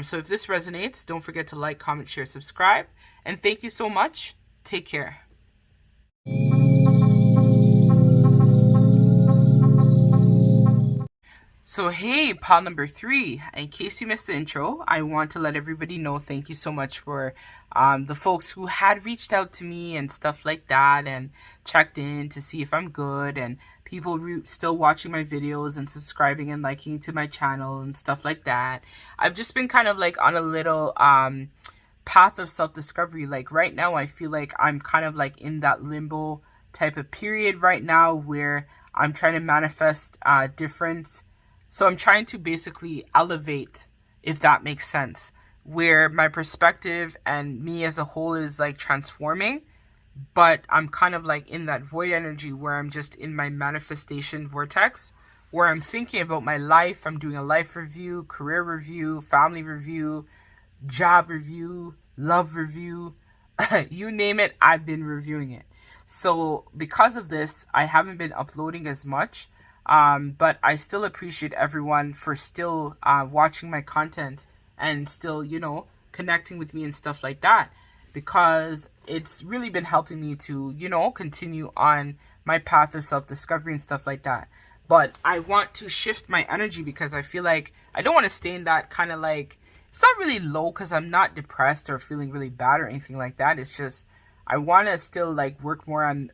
So if this resonates, don't forget to like, comment, share, subscribe. And thank you so much. Take care. So hey, pile number 3, in case you missed the intro, I want to let everybody know thank you so much for the folks who had reached out to me and stuff like that and checked in to see if I'm good, and people still watching my videos and subscribing and liking to my channel and stuff like that. I've just been kind of like on a little path of self-discovery. Like right now I feel like I'm kind of like in that limbo type of period right now where I'm trying to manifest different. So I'm trying to basically elevate, if that makes sense, where my perspective and me as a whole is like transforming, but I'm kind of like in that void energy where I'm just in my manifestation vortex, where I'm thinking about my life. I'm doing a life review, career review, family review, job review, love review, you name it, I've been reviewing it. So because of this, I haven't been uploading as much. But I still appreciate everyone for still watching my content and still, you know, connecting with me and stuff like that, because it's really been helping me to, you know, continue on my path of self-discovery and stuff like that. But I want to shift my energy because I feel like I don't want to stay in that kind of like, it's not really low because I'm not depressed or feeling really bad or anything like that. It's just I want to still like work more on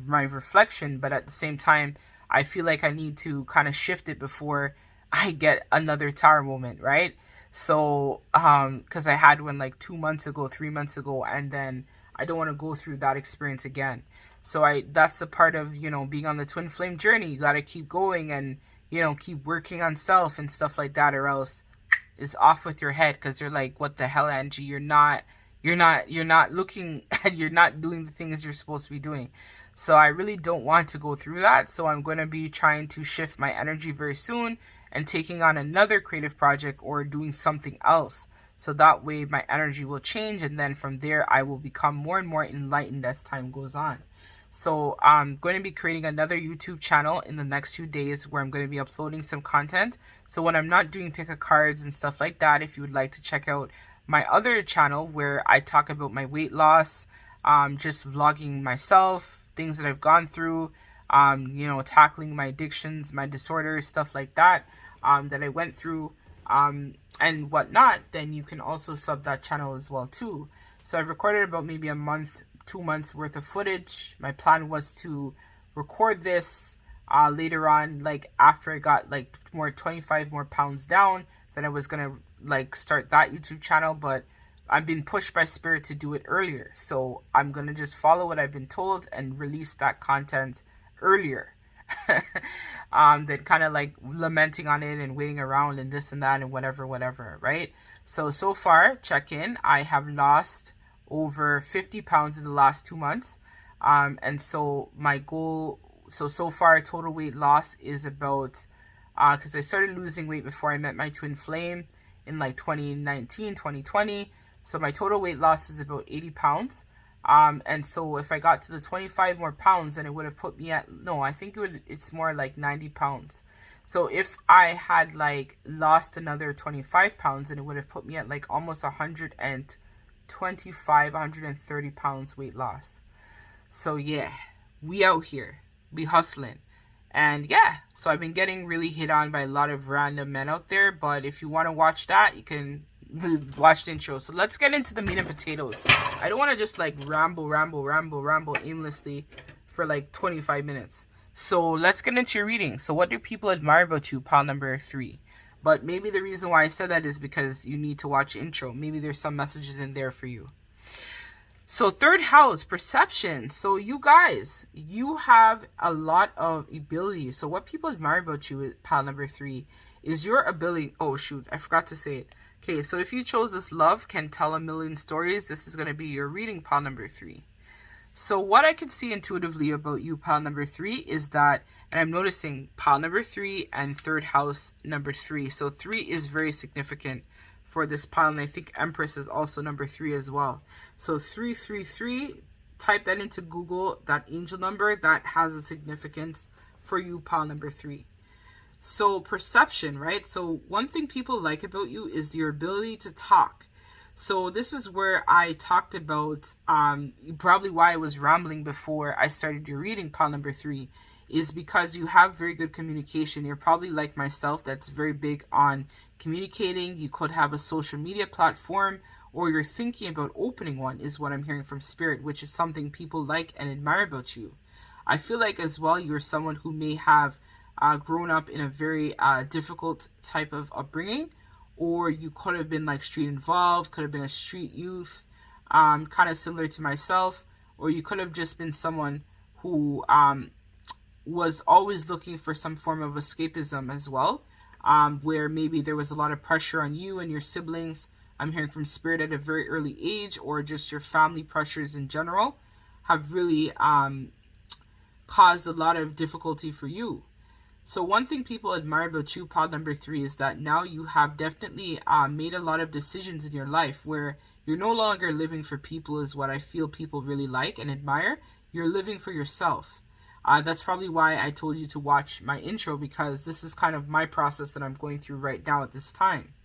my reflection, but at the same time I feel like I need to kind of shift it before I get another tower moment, right? So, because I had one like 2 months ago, 3 months ago, and then I don't want to go through that experience again. So that's the part of, you know, being on the twin flame journey. You got to keep going and, you know, keep working on self and stuff like that, or else it's off with your head because you're like, what the hell, Angie? You're not looking and you're not doing the things you're supposed to be doing. So I really don't want to go through that. So I'm going to be trying to shift my energy very soon and taking on another creative project or doing something else. So that way my energy will change. And then from there, I will become more and more enlightened as time goes on. So I'm going to be creating another YouTube channel in the next few days where I'm going to be uploading some content. So when I'm not doing pick a cards and stuff like that, if you would like to check out my other channel where I talk about my weight loss, just vlogging myself, things that I've gone through, you know, tackling my addictions, my disorders, stuff like that, that I went through, and whatnot, then you can also sub that channel as well too. So I've recorded about maybe a month, 2 months worth of footage. My plan was to record this later on, like after I got like 25 more pounds down, then I was gonna like start that YouTube channel, but I've been pushed by Spirit to do it earlier. So I'm going to just follow what I've been told and release that content earlier. Than kind of like lamenting on it and waiting around and this and that and whatever, right? So far, check in. I have lost over 50 pounds in the last 2 months. And so my goal, so far total weight loss is about, because I started losing weight before I met my twin flame in like 2019, 2020. So my total weight loss is about 80 pounds. And so if I got to the 25 more pounds, then it would have put me at, no, I think it's more like 90 pounds. So if I had like lost another 25 pounds, then it would have put me at like almost 125, 130 pounds weight loss. So yeah, we out here, we hustling. And yeah, so I've been getting really hit on by a lot of random men out there. But if you want to watch that, you can watch the intro. So let's get into the meat and potatoes. I don't want to just like ramble aimlessly for like 25 minutes. So let's get into your reading. So what do people admire about you, pile number 3? But maybe the reason why I said that is because you need to watch the intro. Maybe there's some messages in there for you. So third house, perception. So you guys, you have a lot of ability. So what people admire about you, pile number 3, is your ability. Oh shoot, I forgot to say it. Okay, so if you chose this love can tell a million stories, this is going to be your reading, pile number 3. So what I can see intuitively about you, pile number 3, is that, and I'm noticing pile number 3 and third house number 3. So 3 is very significant for this pile, and I think Empress is also number 3 as well. So 333, type that into Google, that angel number, that has a significance for you, pile number 3. So perception, right? So one thing people like about you is your ability to talk. So this is where I talked about probably why I was rambling before I started your reading, pile number 3, is because you have very good communication. You're probably like myself, that's very big on communicating. You could have a social media platform, or you're thinking about opening one, is what I'm hearing from Spirit, which is something people like and admire about you. I feel like as well you're someone who may have grown up in a very difficult type of upbringing, or you could have been like street involved, could have been a street youth, kind of similar to myself, or you could have just been someone who was always looking for some form of escapism as well, where maybe there was a lot of pressure on you and your siblings. I'm hearing from Spirit at a very early age, or just your family pressures in general have really caused a lot of difficulty for you. So one thing people admire about you, pile number 3, is that now you have definitely made a lot of decisions in your life where you're no longer living for people, is what I feel people really like and admire. You're living for yourself. That's probably why I told you to watch my intro, because this is kind of my process that I'm going through right now at this time.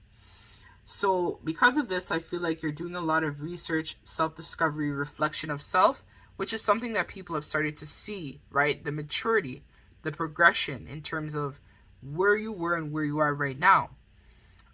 So because of this, I feel like you're doing a lot of research, self-discovery, reflection of self, which is something that people have started to see, right? The maturity, the progression in terms of where you were and where you are right now.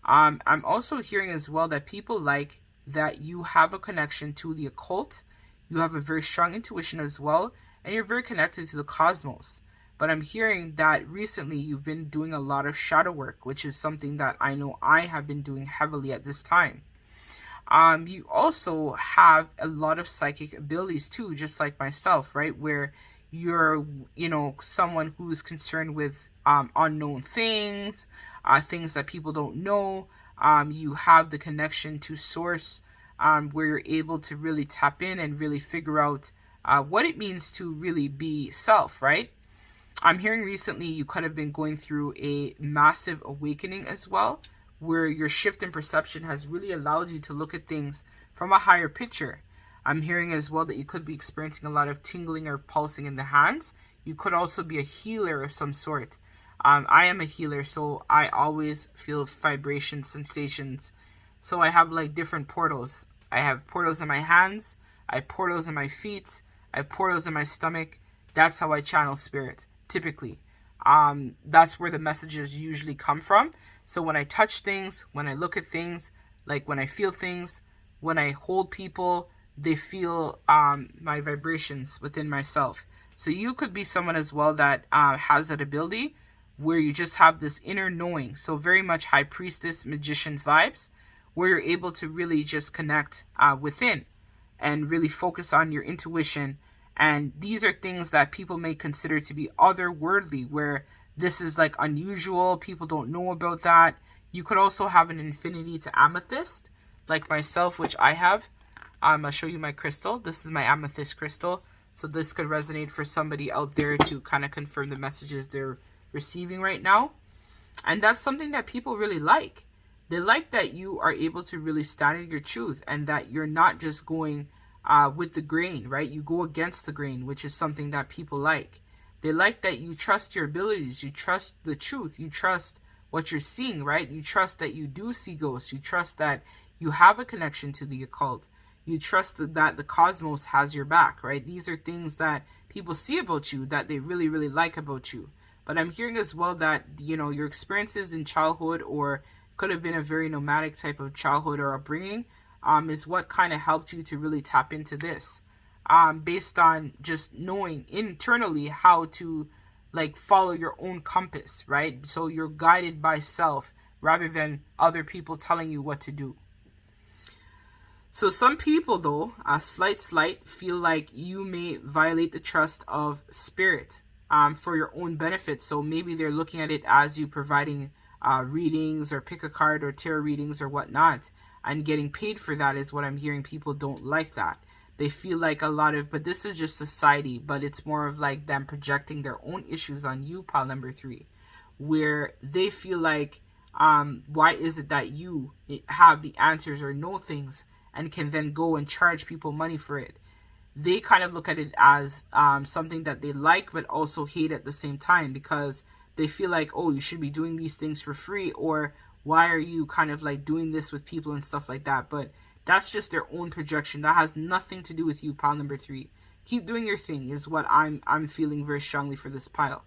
I'm also hearing as well that people like that you have a connection to the occult. You have a very strong intuition as well, and you're very connected to the cosmos. But I'm hearing that recently you've been doing a lot of shadow work, which is something that I know I have been doing heavily at this time. You also have a lot of psychic abilities too, just like myself, right? Where you're, someone who's concerned with unknown things, things that people don't know. You have the connection to source, where you're able to really tap in and really figure out what it means to really be self, right? I'm hearing recently you could have been going through a massive awakening as well, where your shift in perception has really allowed you to look at things from a higher picture. I'm hearing as well that you could be experiencing a lot of tingling or pulsing in the hands. You could also be a healer of some sort. I am a healer, so I always feel vibration sensations. So I have like different portals. I have portals in my hands. I have portals in my feet. I have portals in my stomach. That's how I channel spirit, typically. That's where the messages usually come from. So when I touch things, when I look at things, like when I feel things, when I hold people, they feel my vibrations within myself. So you could be someone as well that has that ability where you just have this inner knowing. So very much high priestess, magician vibes, where you're able to really just connect within and really focus on your intuition. And these are things that people may consider to be otherworldly, where this is like unusual. People don't know about that. You could also have an affinity to amethyst, like myself, which I have. I'll show you my crystal. This is my amethyst crystal. So this could resonate for somebody out there to kind of confirm the messages they're receiving right now. And that's something that people really like. They like that you are able to really stand in your truth, and that you're not just going with the grain, right? You go against the grain, which is something that people like. They like that you trust your abilities. You trust the truth. You trust what you're seeing, right? You trust that you do see ghosts. You trust that you have a connection to the occult. You trust that the cosmos has your back, right? These are things that people see about you that they really, really like about you. But I'm hearing as well that, your experiences in childhood, or could have been a very nomadic type of childhood or upbringing, is what kind of helped you to really tap into this. Based on just knowing internally how to follow your own compass, right? So you're guided by self rather than other people telling you what to do. So some people, though, slight, feel like you may violate the trust of spirit for your own benefit. So maybe they're looking at it as you providing readings or pick a card or tarot readings or whatnot, and getting paid for that is what I'm hearing. People don't like that. They feel like a lot of, but this is just society, but it's more of like them projecting their own issues on you, pile number 3, where they feel like, why is it that you have the answers or know things and can then go and charge people money for it? They kind of look at it as something that they like, but also hate at the same time, because they feel like, oh, you should be doing these things for free, or why are you kind of like doing this with people and stuff like that. But that's just their own projection. That has nothing to do with you, pile number 3. Keep doing your thing is what I'm feeling very strongly for this pile.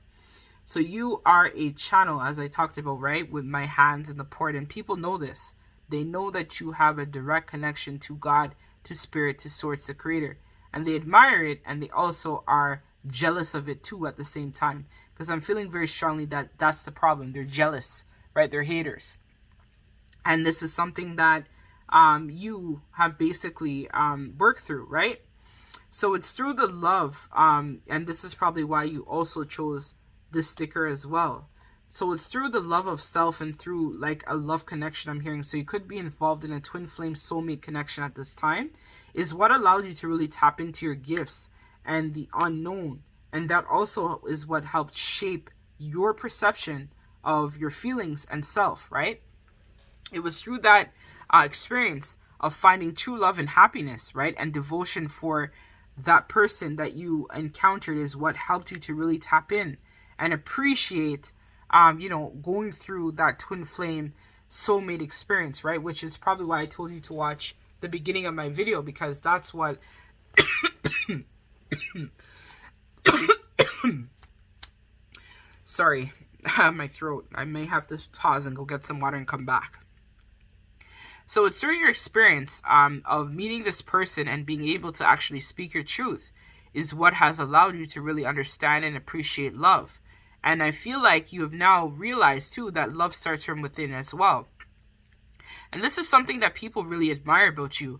So you are a channel, as I talked about, right, with my hands in the port, and people know this. They know that you have a direct connection to God, to Spirit, to Source, the Creator, and they admire it, and they also are jealous of it too at the same time, because I'm feeling very strongly that that's the problem. They're jealous, right? They're haters, and this is something that you have basically worked through, right? So it's through the love, and this is probably why you also chose this sticker as well. So it's through the love of self and through like a love connection I'm hearing. So you could be involved in a twin flame soulmate connection at this time, is what allowed you to really tap into your gifts and the unknown. And that also is what helped shape your perception of your feelings and self, right? It was through that experience of finding true love and happiness, right? And devotion for that person that you encountered is what helped you to really tap in and appreciate, going through that twin flame soulmate experience, right? Which is probably why I told you to watch the beginning of my video, because that's what sorry, my throat. I may have to pause and go get some water and come back. So it's through your experience of meeting this person and being able to actually speak your truth is what has allowed you to really understand and appreciate love. And I feel like you have now realized too that love starts from within as well. And this is something that people really admire about you.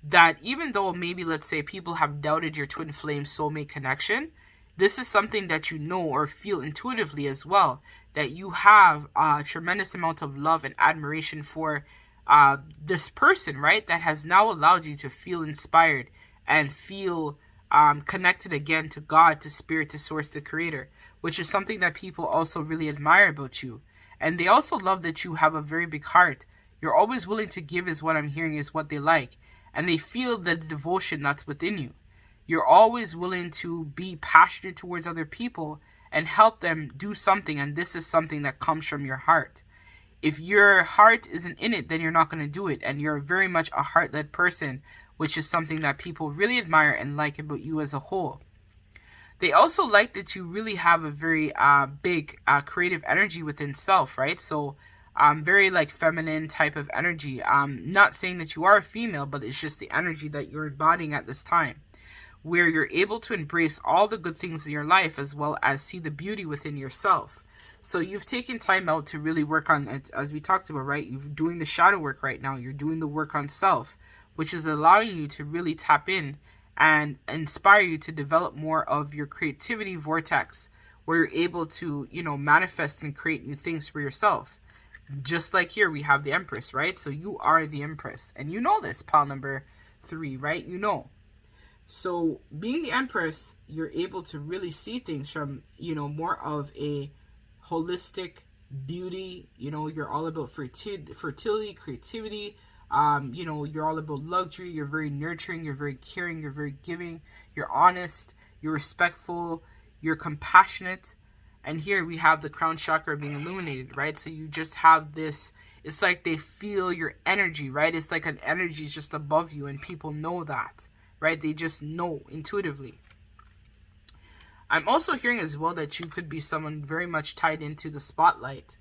That even though maybe, let's say, people have doubted your twin flame soulmate connection, this is something that you know or feel intuitively as well. That you have a tremendous amount of love and admiration for this person, right? That has now allowed you to feel inspired and feel connected again to God, to Spirit, to Source, the Creator, which is something that people also really admire about you. And they also love that you have a very big heart. You're always willing to give, is what I'm hearing, is what they like. And they feel the devotion that's within you. You're always willing to be passionate towards other people and help them do something. And this is something that comes from your heart. If your heart isn't in it, then you're not going to do it. And you're very much a heart-led person, which is something that people really admire and like about you as a whole. They also like that you really have a very big creative energy within self, right? So very like feminine type of energy. Not saying that you are a female, but it's just the energy that you're embodying at this time, where you're able to embrace all the good things in your life as well as see the beauty within yourself. So you've taken time out to really work on it, as we talked about, right? You're doing the shadow work right now. You're doing the work on self, which is allowing you to really tap in and inspire you to develop more of your creativity vortex, where you're able to, manifest and create new things for yourself. Just like here, we have the Empress, right? So you are the Empress. And you know this, pile number 3, right? You know. So being the Empress, you're able to really see things from, more of a holistic beauty. You're all about fertility, creativity. You're all about luxury. You're very nurturing. You're very caring. You're very giving. You're honest. You're respectful. You're compassionate. And here we have the crown chakra being illuminated, right? So you just have this, it's like they feel your energy, right? It's like an energy is just above you, and people know that, right? They just know intuitively. I'm also hearing as well that you could be someone very much tied into the spotlight.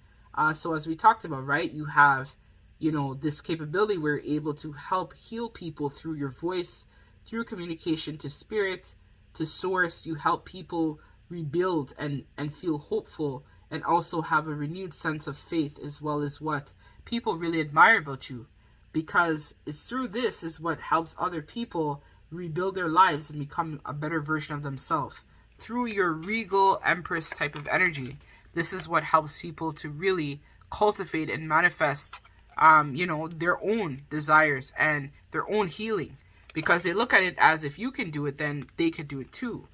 So as we talked about, right, you have, this capability where you're able to help heal people through your voice, through communication to Spirit, to Source. You help people rebuild and feel hopeful, and also have a renewed sense of faith, as well as what people really admire about you, because it's through this is what helps other people rebuild their lives and become a better version of themselves. Through your regal Empress type of energy, this is what helps people to really cultivate and manifest their own desires and their own healing, because they look at it as if you can do it, then they could do it too,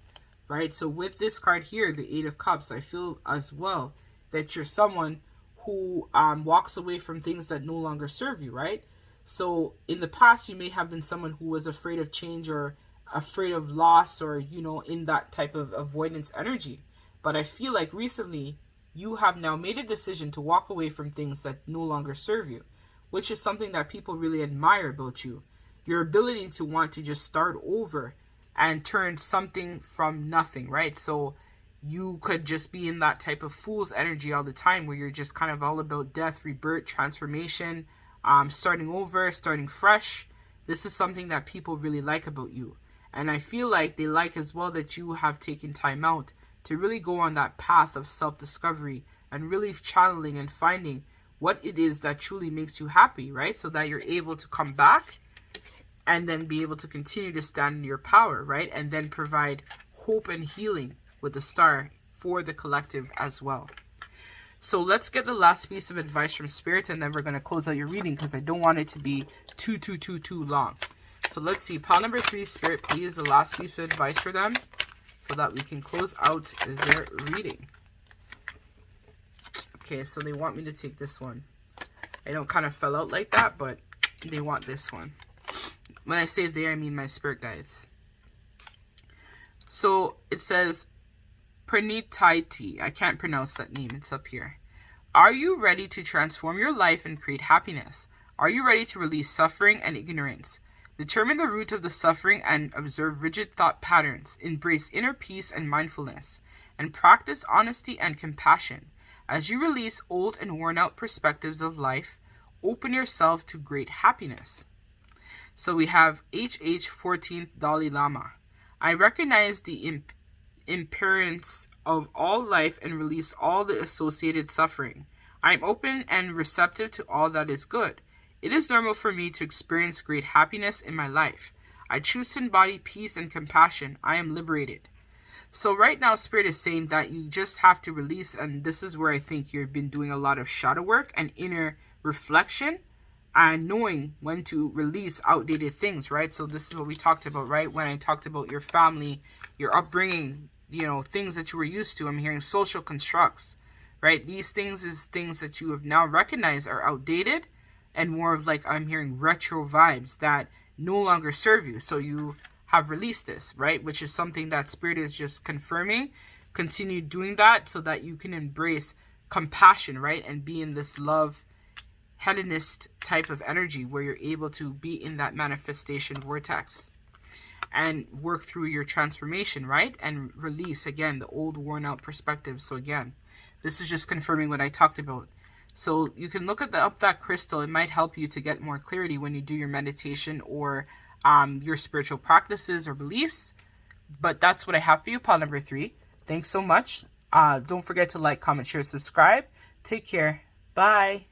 right? So with this card here, the Eight of Cups, I feel as well that you're someone who walks away from things that no longer serve you, right? So in the past, you may have been someone who was afraid of change or afraid of loss, or, you know, in that type of avoidance energy. But I feel like recently you have now made a decision to walk away from things that no longer serve you, which is something that people really admire about you. Your ability to want to just start over and turn something from nothing, right? So you could just be in that type of fool's energy all the time, where you're just kind of all about death, rebirth, transformation, starting over, starting fresh. This is something that people really like about you. And I feel like they like as well that you have taken time out to really go on that path of self-discovery and really channeling and finding what it is that truly makes you happy, right? So that you're able to come back and then be able to continue to stand in your power, right? And then provide hope and healing with the star for the collective as well. So let's get the last piece of advice from Spirit, and then we're going to close out your reading because I don't want it to be too long. So let's see. Pile number 3, Spirit, please, the last piece of advice for them so that we can close out their reading. Okay, so they want me to take this one. I don't kind of fell out like that, but they want this one. When I say they, I mean my spirit guides. So it says, Pranitaiti. I can't pronounce that name. It's up here. Are you ready to transform your life and create happiness? Are you ready to release suffering and ignorance? Determine the root of the suffering and observe rigid thought patterns. Embrace inner peace and mindfulness, and practice honesty and compassion. As you release old and worn out perspectives of life, open yourself to great happiness. So we have HH 14th Dalai Lama. I recognize the impermanence of all life and release all the associated suffering. I am open and receptive to all that is good. It is normal for me to experience great happiness in my life. I choose to embody peace and compassion. I am liberated. So right now, Spirit is saying that you just have to release, and this is where I think you've been doing a lot of shadow work and inner reflection and knowing when to release outdated things, right? So this is what we talked about, right? When I talked about your family, your upbringing, you know, things that you were used to. I'm hearing social constructs, right? These things is things that you have now recognized are outdated, and more of like, I'm hearing retro vibes that no longer serve you. So you have released this, right? Which is something that Spirit is just confirming. Continue doing that so that you can embrace compassion, right? And be in this love, hedonist type of energy where you're able to be in that manifestation vortex and work through your transformation, right? And release, again, the old worn out perspective. So again, this is just confirming what I talked about. So you can look at up that crystal. It might help you to get more clarity when you do your meditation or your spiritual practices or beliefs. But that's what I have for you, pile number 3. Thanks so much. Don't forget to like, comment, share, subscribe. Take care. Bye.